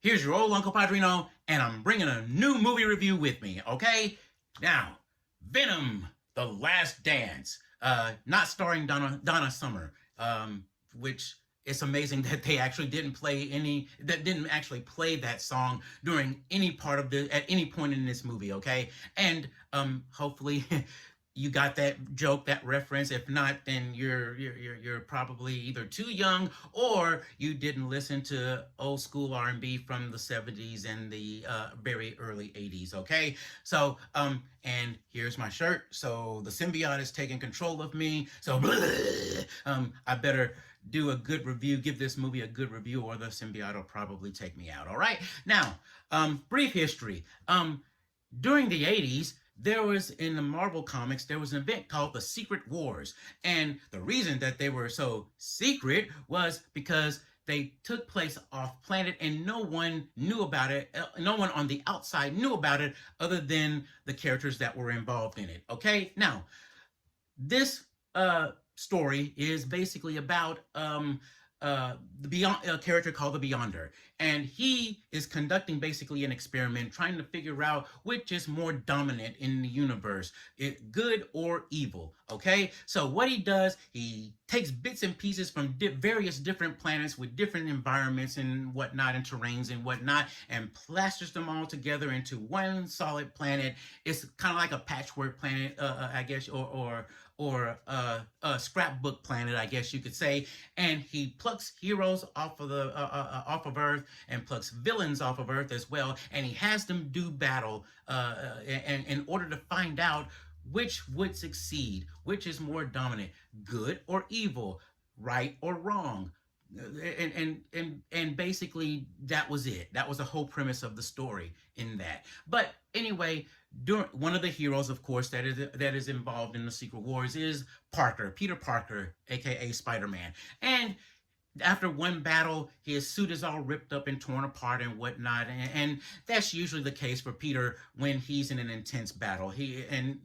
Here's your old Uncle Padrino, and I'm bringing a new movie review with me, okay? Now, Venom, The Last Dance, not starring Donna Summer, which it's amazing that they actually didn't actually play that song during at any point in this movie, okay? And hopefully you got that joke, that reference. If not, then you're probably either too young or you didn't listen to old school R&B from the 70s and the very early 80s. Okay, so and here's my shirt. So the symbiote is taking control of me. So I better do a good review, give this movie a good review, or the symbiote will probably take me out. All right, now brief history. During the 80s, there was in the Marvel comics, there was an event called the Secret Wars. And the reason that they were so secret was because they took place off planet and no one knew about it. No one on the outside knew about it other than the characters that were involved in it. Okay, now this story is basically about the beyond a character called the Beyonder, and he is conducting basically an experiment, trying to figure out which is more dominant in the universe, good or evil. Okay, so what he does, he takes bits and pieces from various different planets with different environments and whatnot, and terrains and whatnot, and plasters them all together into one solid planet. It's kind of like a patchwork planet, I guess, or a scrapbook planet, I guess you could say. And he plucks heroes off of Earth and plucks villains off of Earth as well, and he has them do battle, and in order to find out which would succeed, which is more dominant, good or evil, right or wrong. And basically that was it. That was the whole premise of the story in that. But anyway, one of the heroes, of course, that is involved in the Secret Wars is Peter Parker, aka Spider-Man. And after one battle, his suit is all ripped up and torn apart and whatnot, and that's usually the case for Peter when he's in an intense battle.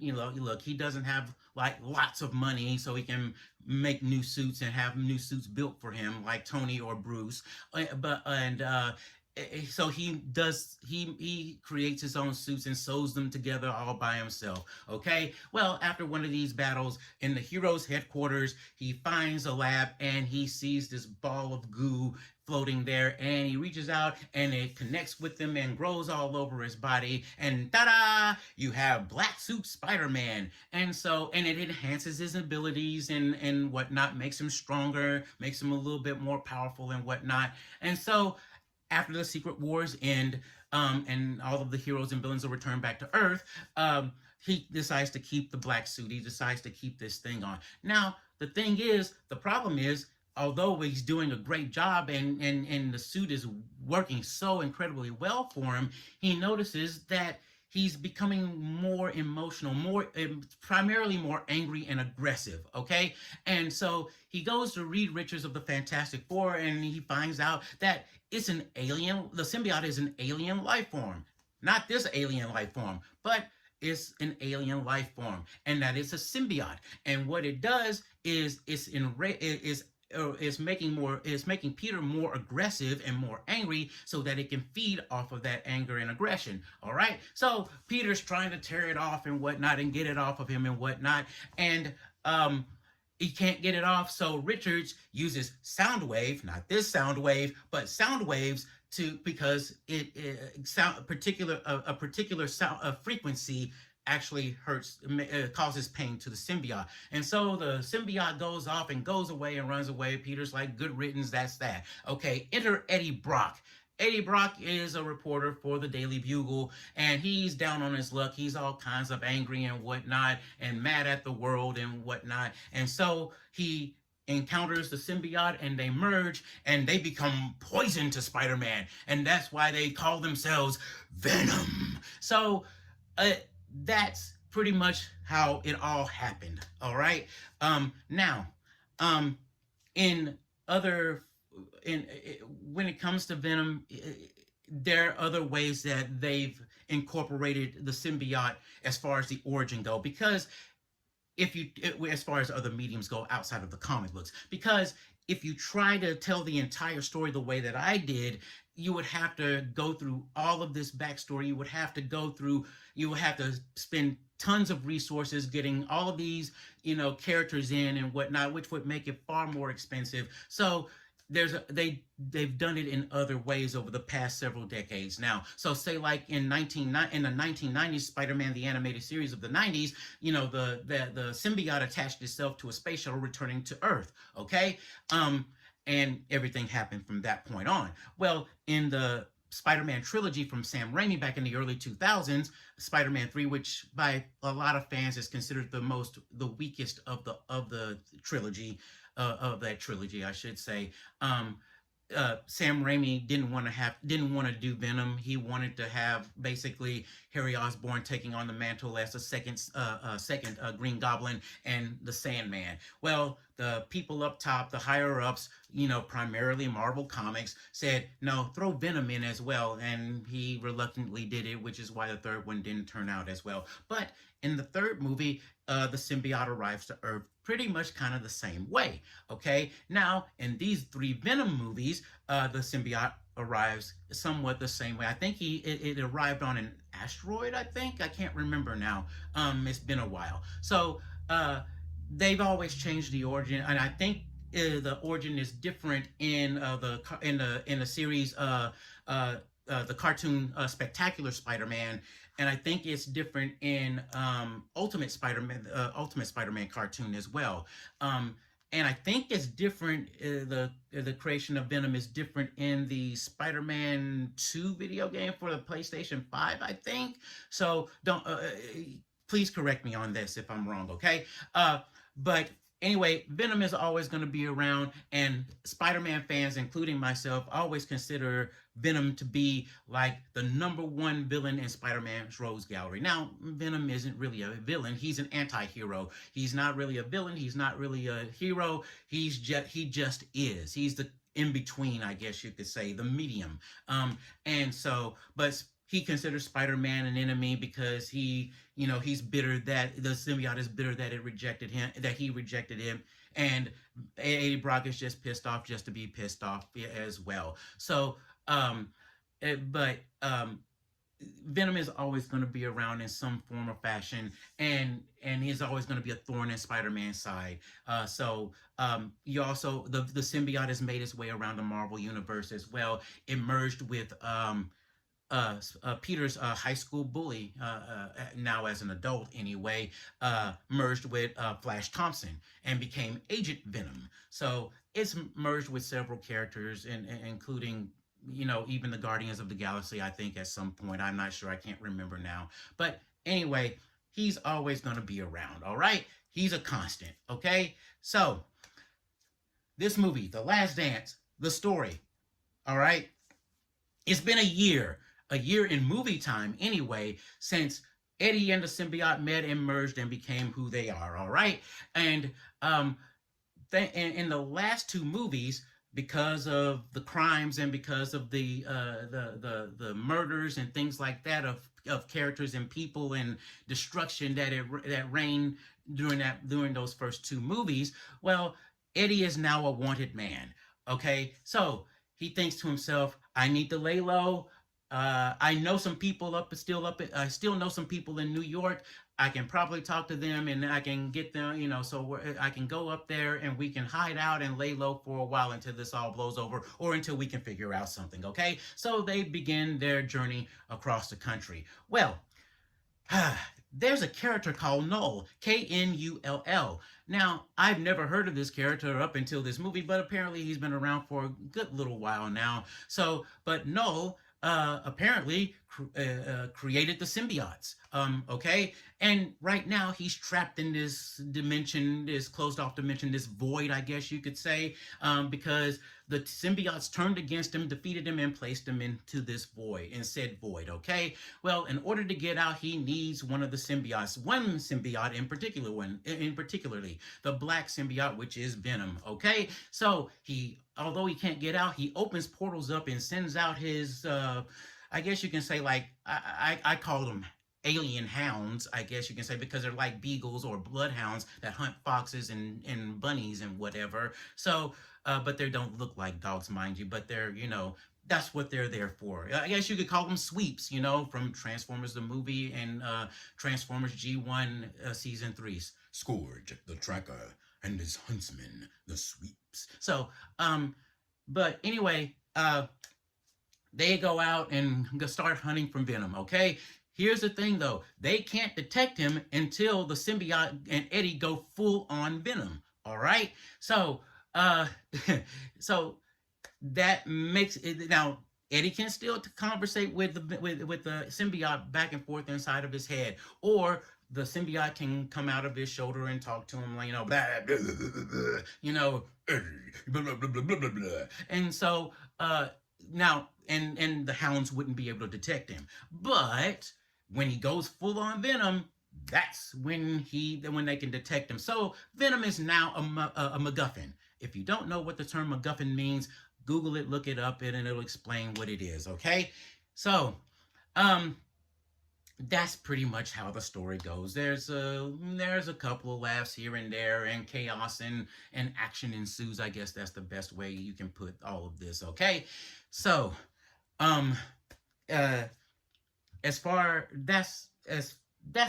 Look, he doesn't have like lots of money, so he can make new suits and have new suits built for him, like Tony or Bruce. So he creates his own suits and sews them together all by himself. Okay, well, after one of these battles in the hero's headquarters, he finds a lab and he sees this ball of goo floating there, and he reaches out and it connects with him and grows all over his body, and ta-da, you have Black Suit Spider-Man. And it enhances his abilities and whatnot, makes him stronger, makes him a little bit more powerful and whatnot. And so after the Secret Wars end, and all of the heroes and villains are returned back to Earth, he decides to keep the black suit. He decides to keep this thing on. Now, the problem is, although he's doing a great job and the suit is working so incredibly well for him, he notices that he's becoming more emotional, primarily more angry and aggressive. Okay, and so he goes to Reed Richards of the Fantastic Four, and he finds out that it's an alien. The symbiote is an alien life form, not this alien life form, but it's an alien life form, and that it's a symbiote. And what it does is is making Peter more aggressive and more angry so that it can feed off of that anger and aggression. All right, so Peter's trying to tear it off and whatnot and get it off of him and whatnot, and he can't get it off. So Richards uses sound wave, not this sound wave, but sound waves because a particular sound frequency actually causes pain to the symbiote. And so the symbiote goes off and goes away and runs away. Peter's like, good riddance, that's that. Okay, enter Eddie Brock. Eddie Brock is a reporter for the Daily Bugle, and he's down on his luck. He's all kinds of angry and whatnot and mad at the world and whatnot. And so he encounters the symbiote, and they merge, and they become poison to Spider-Man. And that's why they call themselves Venom. So that's pretty much how it all happened. All right. Now, in other in when it comes to Venom, there are other ways that they've incorporated the symbiote as far as the origin go, because as far as other mediums go outside of the comic books, because if you try to tell the entire story the way that I did, you would have to go through all of this backstory. You would have to spend tons of resources getting all of these, characters in and whatnot, which would make it far more expensive. So they've done it in other ways over the past several decades now. So say like in the 1990s Spider-Man the animated series of the 90s, the symbiote attached itself to a space shuttle returning to Earth, okay? And everything happened from that point on. Well, in the Spider-Man trilogy from Sam Raimi back in the early 2000s, Spider-Man 3, which by a lot of fans is considered the weakest of the trilogy, of that trilogy, I should say. Sam Raimi didn't want to do Venom. He wanted to have basically Harry Osborn taking on the mantle as the second Green Goblin and the Sandman. Well, the people up top, the higher ups, primarily Marvel Comics, said no, throw Venom in as well, and he reluctantly did it, which is why the third one didn't turn out as well. But in the third movie, the symbiote arrives to Earth pretty much kind of the same way. Okay, now in these three Venom movies, the symbiote arrives somewhat the same way. I think it arrived on an asteroid. I can't remember now. It's been a while. So they've always changed the origin, and I think the origin is different in the series the cartoon Spectacular Spider-Man, and I think it's different in Ultimate Spider-Man cartoon as well. And I think it's different. The creation of Venom is different in the Spider-Man 2 video game for the PlayStation 5, I think. So don't please correct me on this if I'm wrong, okay? But anyway, Venom is always going to be around, and Spider-Man fans, including myself, always consider Venom to be like the number one villain in Spider-Man's Rogues Gallery. Now, Venom isn't really a villain. He's an anti-hero. He's not really a villain. He's not really a hero. He just is. He's the in between, I guess you could say, the medium. And so, but he considers Spider-Man an enemy because he's bitter that the symbiote is bitter that he rejected him. And Eddie Brock is just pissed off just to be pissed off as well. So, but Venom is always going to be around in some form or fashion, and he's always going to be a thorn in Spider-Man's side. You also the symbiote has made its way around the Marvel universe as well. It merged with Peter's high school bully, now as an adult anyway, merged with Flash Thompson and became Agent Venom. So it's merged with several characters, including even the Guardians of the Galaxy, I think, at some point. I'm not sure. I can't remember now. But anyway, he's always going to be around, all right? He's a constant, okay? So, this movie, The Last Dance, the story, all right? It's been a year in movie time anyway, since Eddie and the symbiote met and merged and became who they are, all right? And in the last two movies, because of the crimes and because of the murders and things like that of characters and people and destruction that reigned during those first two movies, well, Eddie is now a wanted man. Okay, so he thinks to himself, I need to lay low. I know some people I still know some people in New York. I can probably talk to them and I can get them, so I can go up there and we can hide out and lay low for a while until this all blows over or until we can figure out something, okay? So they begin their journey across the country. Well, there's a character called Knull, Knull. Now, I've never heard of this character up until this movie, but apparently he's been around for a good little while now. So, but Knull apparently created the symbiotes. Okay, and right now he's trapped in this dimension, this closed off dimension, this void, I guess you could say, because the symbiotes turned against him, defeated him, and placed him into this void, in said void. Okay, well, in order to get out, he needs one of the symbiotes, one symbiote in particularly the black symbiote, which is Venom. Okay, so although he can't get out, he opens portals up and sends out his I guess you can say, like, I call them alien hounds, I guess you can say, because they're like beagles or bloodhounds that hunt foxes and bunnies and whatever. So, but they don't look like dogs, mind you, but they're, that's what they're there for. I guess you could call them sweeps, from Transformers the movie and Transformers G1 season 3. Scourge, the tracker, and his huntsman, the sweeps. So, but anyway, they go out and start hunting for Venom, okay? Here's the thing though, they can't detect him until the symbiote and Eddie go full on Venom, all right? So, so that makes it now. Eddie can still conversate with the symbiote back and forth inside of his head, or the symbiote can come out of his shoulder and talk to him, like, blah, blah, blah, blah, blah, Eddie, blah, blah, blah, blah, blah, blah. And so now, and the hounds wouldn't be able to detect him, but when he goes full on Venom, that's when they can detect him. So Venom is now a MacGuffin. If you don't know what the term MacGuffin means, Google it, look it up, and it'll explain what it is. Okay, so that's pretty much how the story goes. There's a couple of laughs here and there, and chaos and action ensues. I guess that's the best way you can put all of this. Okay, so uh, as far that's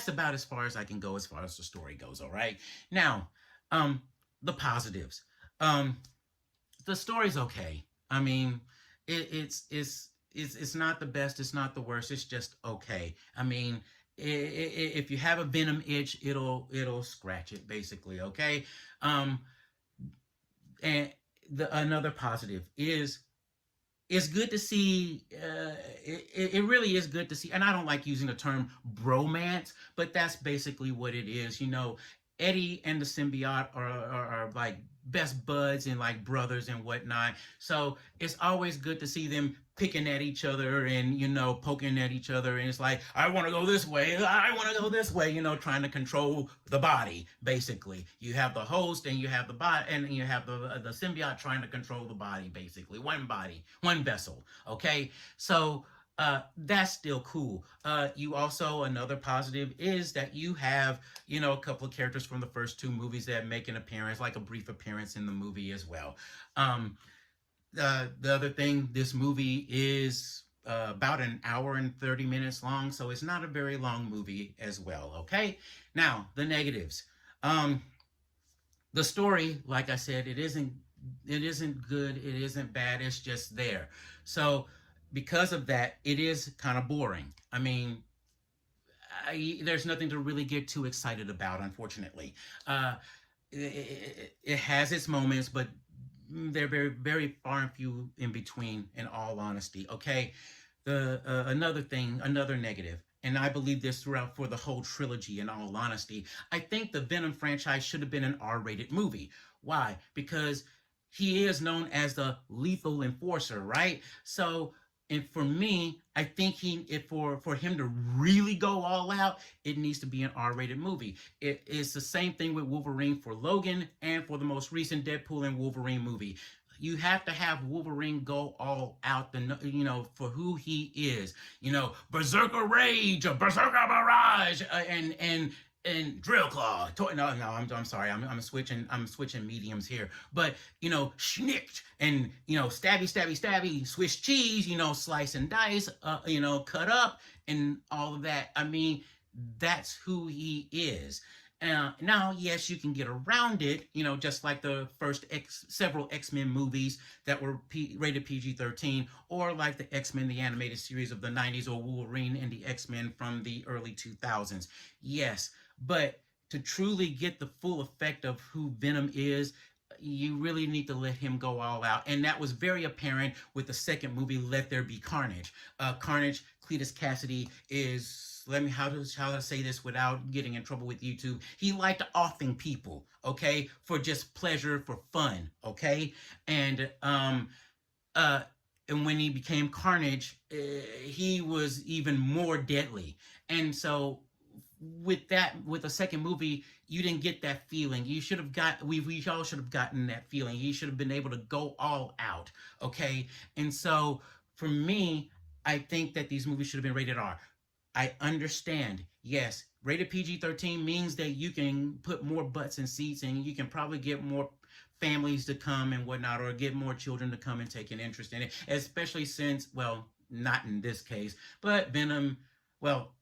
about as far as I can go as far as the story goes. All right, now the positives. The story's okay. I mean, it's not the best, it's not the worst, it's just okay. I mean, if you have a Venom itch, it'll scratch it basically, okay? And another positive is it's good to see. It really is good to see, and I don't like using the term bromance, but that's basically what it is. Eddie and the symbiote are like best buds and like brothers and whatnot. So it's always good to see them picking at each other and poking at each other, and it's like, I want to go this way, I want to go this way, trying to control the body. Basically, you have the host and you have the body, and you have the symbiote trying to control the body. Basically, one body, one vessel. Okay, so that's still cool. You also, another positive is that you have, a couple of characters from the first two movies that make an appearance, like a brief appearance in the movie as well. The other thing, this movie is about an hour and 30 minutes long, so it's not a very long movie as well. Okay, now the negatives. The story, like I said, it isn't good, it isn't bad, it's just there. So because of that, it is kind of boring. I mean, there's nothing to really get too excited about, unfortunately. It has its moments, but they're very, very far and few in between, in all honesty. Okay, another negative, and I believe this throughout for the whole trilogy, in all honesty, I think the Venom franchise should have been an R-rated movie. Why? Because he is known as the lethal enforcer, right? So, and for me, I think for him to really go all out, it needs to be an R-rated movie. It's the same thing with Wolverine for Logan and for the most recent Deadpool and Wolverine movie. You have to have Wolverine go all out, for who he is. Berserker Rage, or Berserker Barrage, and Drill Claw. No, I'm sorry. I'm switching mediums here. But schnicked and stabby, stabby, stabby, Swiss cheese. Slice and dice. Cut up and all of that. I mean, that's who he is. Now, yes, you can get around it, just like the first several X-Men movies that were rated PG-13, or like the X-Men, the animated series of the 90s, or Wolverine and the X-Men from the early 2000s. Yes, but to truly get the full effect of who Venom is, you really need to let him go all out. And that was very apparent with the second movie, Let There Be Carnage. Carnage, Cletus Cassidy is, how to say this without getting in trouble with YouTube. He liked offing people, okay, for just pleasure, for fun, okay? And when he became Carnage, he was even more deadly. And so with the second movie, you didn't get that feeling. We all should have gotten that feeling. He should have been able to go all out, okay? And so for me, I think that these movies should have been rated R. I understand. Yes, rated PG-13 means that you can put more butts in seats and you can probably get more families to come and whatnot, or get more children to come and take an interest in it, especially since, well, not in this case, but well,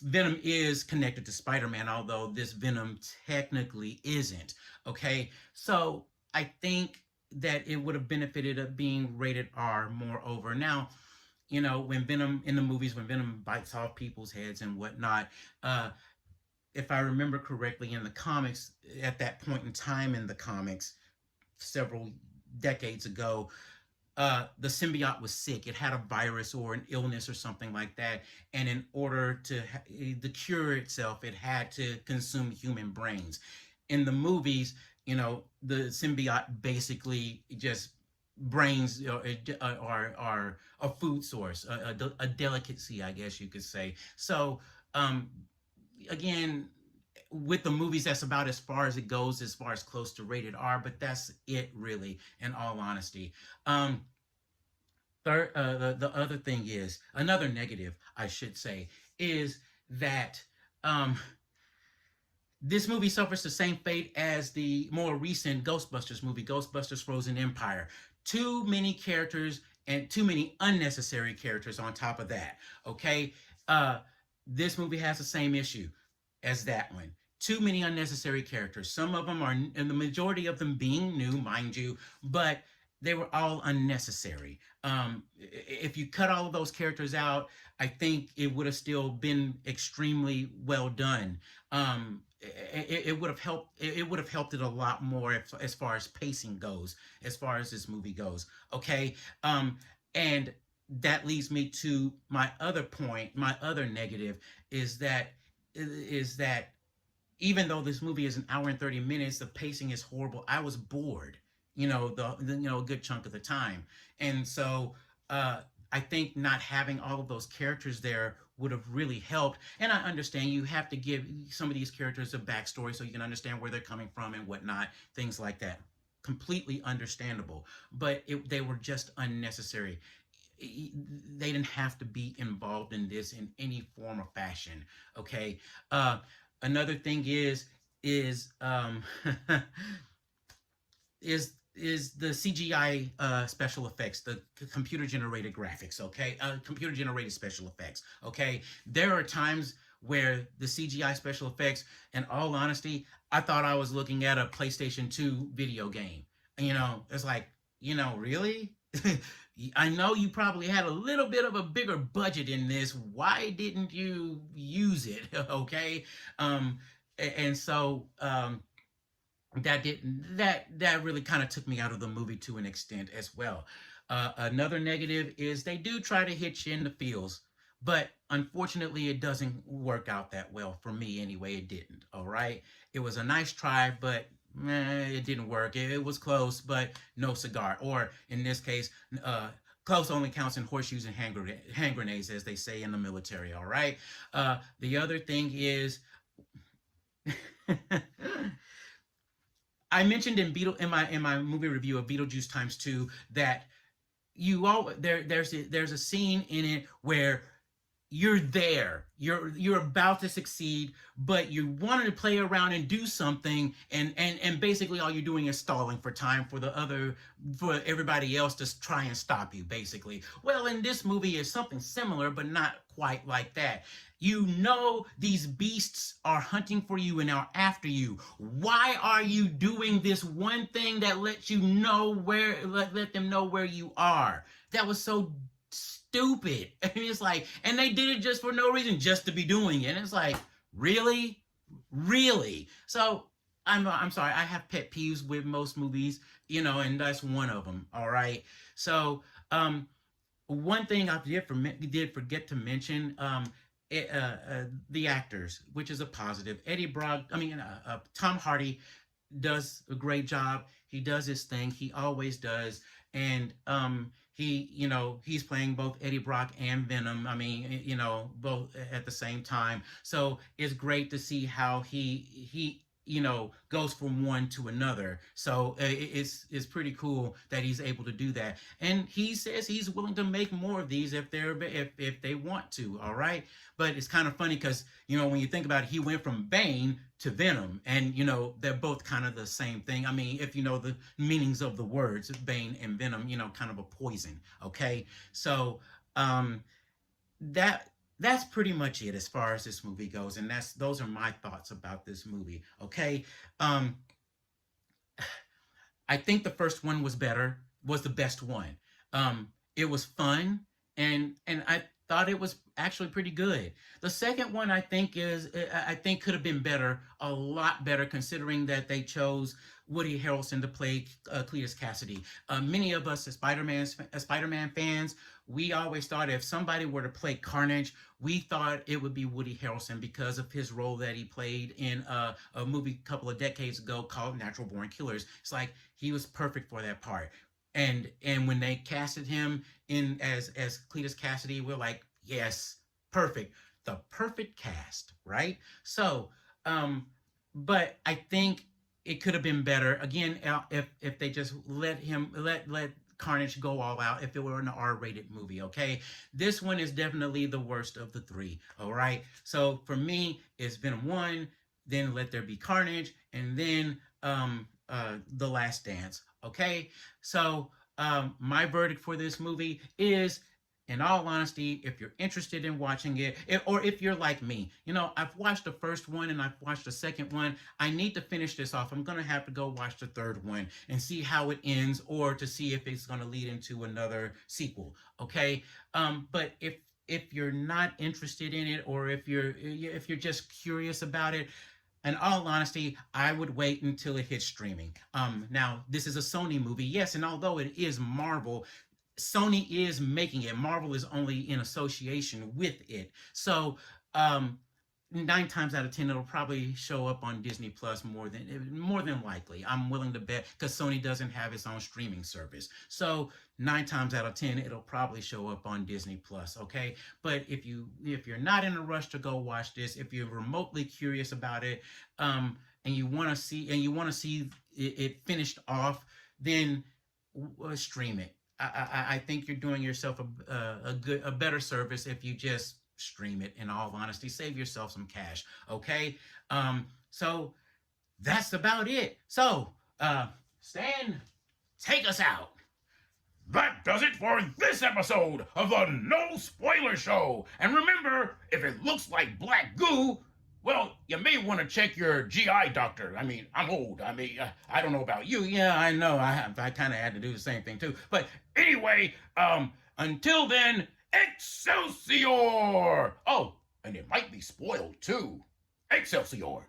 Venom is connected to Spider-Man, although this Venom technically isn't. Okay, so I think that it would have benefited of being rated R. Moreover, now, when Venom in the movies, when Venom bites off people's heads and whatnot, uh, if I remember correctly, in the comics, at that point in time in the comics, several decades ago, the symbiote was sick. It had a virus or an illness or something like that, and in order to cure itself, it had to consume human brains. In the movies, the symbiote basically just brains are a food source, a delicacy, I guess you could say. So, um, again, with the movies, that's about as far as it goes, as far as close to rated R, but that's it, really, in all honesty. um the other thing is, another negative, I should say, is that um this movie suffers the same fate as the more recent Ghostbusters movie, Ghostbusters Frozen Empire. Too many characters and too many unnecessary characters on top of that. Okay? Uh, this movie has the same issue as that one. Too many unnecessary characters. Some of them are, and the majority of them being new, mind you, but they were all unnecessary. If you cut all of those characters out, I think it would have still been extremely well done. It would have helped. It would have helped it a lot more as far as pacing goes, as far as this movie goes. Okay, and that leads me to my other point. My other negative is that even though this movie is an hour and 30 minutes, the pacing is horrible. I was bored, a good chunk of the time. And so I think not having all of those characters there would have really helped. And I understand you have to give some of these characters a backstory so you can understand where they're coming from and whatnot, things like that. Completely understandable. But they were just unnecessary. They didn't have to be involved in this in any form or fashion. Okay. Another thing is is the CGI special effects, the computer generated graphics. Okay, computer generated special effects. Okay, there are times where the CGI special effects, in all honesty, I thought I was looking at a PlayStation 2 video game. It's like, really? I know you probably had a little bit of a bigger budget in this. Why didn't you use it? Okay. And so that really kind of took me out of the movie to an extent as well. Another negative is they do try to hit you in the feels, but unfortunately, it doesn't work out that well for me anyway. It didn't. All right, it was a nice try, but it didn't work. It was close, but no cigar. Or in this case, close only counts in horseshoes and hand grenades, as they say in the military. All right. The other thing is. I mentioned in my movie review of Beetlejuice Times Two that there's a scene in it where you're about to succeed, but you wanted to play around and do something, and basically all you're doing is stalling for time for everybody else to try and stop you, basically. Well, in this movie is something similar, but not quite like that. These beasts are hunting for you and are after you. Why are you doing this one thing that lets you know let them know where you are? That was so stupid. I mean, it's like, and they did it just for no reason, just to be doing it. And it's like, really, really. So I'm sorry. I have pet peeves with most movies, and that's one of them. All right. So one thing I did forget to mention, the actors, which is a positive. Tom Hardy does a great job. He does his thing. He always does. And he's playing both Eddie Brock and Venom. I mean, both at the same time. So it's great to see how he goes from one to another. So it's pretty cool that he's able to do that, and he says he's willing to make more of these if they want to. All right, but it's kind of funny because when you think about it, he went from Bane to Venom, and they're both kind of the same thing. I mean, if you know the meanings of the words Bane and Venom, kind of a poison. Okay, so that that's pretty much it as far as this movie goes, and those are my thoughts about this movie. Okay, um, I think the first one was the best one. It was fun, and I thought it was actually pretty good. The second one I think could have been better, a lot better, considering that they chose Woody Harrelson to play Cletus Cassidy. Many of us as Spider-Man fans, we always thought if somebody were to play Carnage, we thought it would be Woody Harrelson because of his role that he played in a movie a couple of decades ago called Natural Born Killers. It's like he was perfect for that part. And when they casted him in as Cletus Cassidy, we're like, yes, perfect, the perfect cast, right? So, but I think it could have been better again if they just let Carnage go all out if it were an R-rated movie. Okay, this one is definitely the worst of the three. All right, so for me, it's Venom 1, then Let There Be Carnage, and then The Last Dance. Okay, so my verdict for this movie is, in all honesty, if you're interested in watching it, or if you're like me, I've watched the first one and I've watched the second one. I need to finish this off. I'm going to have to go watch the third one and see how it ends, or to see if it's going to lead into another sequel. Okay. But if you're not interested in it, or if you're just curious about it, in all honesty, I would wait until it hits streaming. Now, this is a Sony movie, yes, and although it is Marvel, Sony is making it. Marvel is only in association with it. So, 9 times out of 10, it'll probably show up on Disney Plus more than likely. I'm willing to bet, because Sony doesn't have its own streaming service. So 9 times out of 10, it'll probably show up on Disney Plus. Okay, but if you're not in a rush to go watch this, if you're remotely curious about it, and you want to see it finished off, then stream it. I think you're doing yourself a better service if you just stream it. In all honesty, save yourself some cash. Okay, so that's about it. So, Stan, take us out. That does it for this episode of the No Spoiler Show. And remember, if it looks like black goo, well, you may want to check your GI doctor. I mean, I'm old. I don't know about you. Yeah, I know. I kind of had to do the same thing too. But anyway, until then, Excelsior! Oh, and it might be spoiled too. Excelsior!